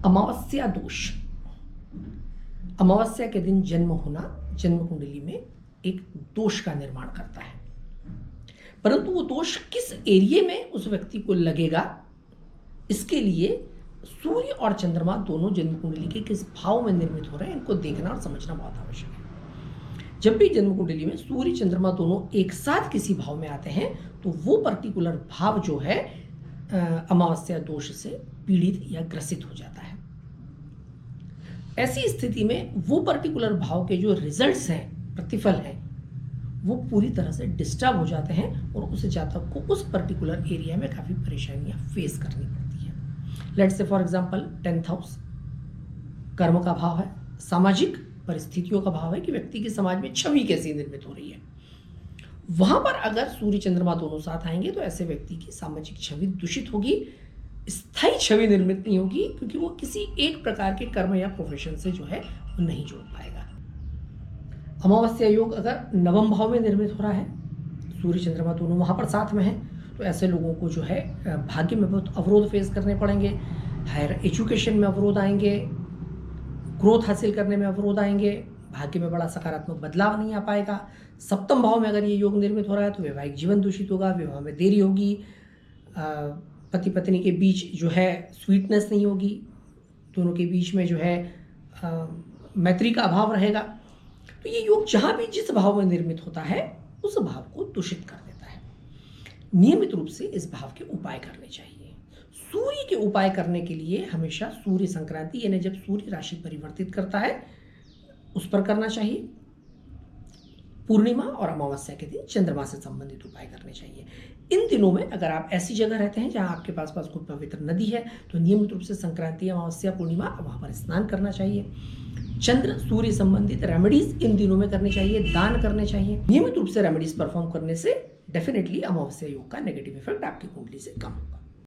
अमावस्या दोष। अमावस्या के दिन जन्म होना जन्म कुंडली में एक दोष का निर्माण करता है, परंतु वो दोष किस एरिया में उस व्यक्ति को लगेगा, इसके लिए सूर्य और चंद्रमा दोनों जन्म कुंडली के किस भाव में निर्मित हो रहे हैं, इनको देखना और समझना बहुत आवश्यक है। जब भी जन्म कुंडली में सूर्य चंद्रमा दोनों एक साथ किसी भाव में आते हैं तो वो पर्टिकुलर भाव जो है अमावस्या दोष से पीड़ित या ग्रसित हो जाता है। ऐसी स्थिति में वो पर्टिकुलर भाव के जो रिजल्ट्स हैं, प्रतिफल हैं, वो पूरी तरह से डिस्टर्ब हो जाते हैं और उस जातक को उस पर्टिकुलर एरिया में काफ़ी परेशानियां फेस करनी पड़ती हैं। Let's say for example 10th house कर्म का भाव है, सामाजिक परिस्थितियों का भाव है कि व्यक्ति की समाज में छवि कैसी निर्मित हो रही है। वहां पर अगर सूर्य चंद्रमा दोनों साथ आएंगे तो ऐसे व्यक्ति की सामाजिक छवि दूषित होगी, स्थायी छवि निर्मित नहीं होगी, क्योंकि वो किसी एक प्रकार के कर्म या प्रोफेशन से जो है वो नहीं जोड़ पाएगा। अमावस्या योग अगर नवम भाव में निर्मित हो रहा है, सूर्य चंद्रमा दोनों वहां पर साथ में है, तो ऐसे लोगों को जो है भाग्य में बहुत अवरोध फेस करने पड़ेंगे, हायर एजुकेशन में अवरोध आएंगे, ग्रोथ हासिल करने में अवरोध आएंगे, भाग्य में बड़ा सकारात्मक बदलाव नहीं आ पाएगा। सप्तम भाव में अगर ये योग निर्मित हो रहा है तो वैवाहिक जीवन दूषित होगा, विवाह में देरी होगी, पति पत्नी के बीच जो है स्वीटनेस नहीं होगी, दोनों के बीच में जो है मैत्री का अभाव रहेगा। तो ये योग जहाँ भी जिस भाव में निर्मित होता है उस भाव को दूषित कर देता है। नियमित रूप से इस भाव के उपाय करने चाहिए। सूर्य के उपाय करने के लिए हमेशा सूर्य संक्रांति यानी जब सूर्य राशि परिवर्तित करता है उस पर करना चाहिए। पूर्णिमा और अमावस्या के दिन चंद्रमा से संबंधित उपाय करने चाहिए। इन दिनों में अगर आप ऐसी जगह रहते हैं जहां आपके पास कोई पवित्र नदी है तो नियमित रूप से संक्रांति, अमावस्या, पूर्णिमा वहां पर स्नान करना चाहिए। चंद्र सूर्य संबंधित रेमेडीज इन दिनों में करनी चाहिए, दान करने चाहिए। नियमित रूप से रेमेडीज परफॉर्म करने से डेफिनेटली अमावस्या योग का नेगेटिव इफेक्ट आपकी कुंडली से कम होगा।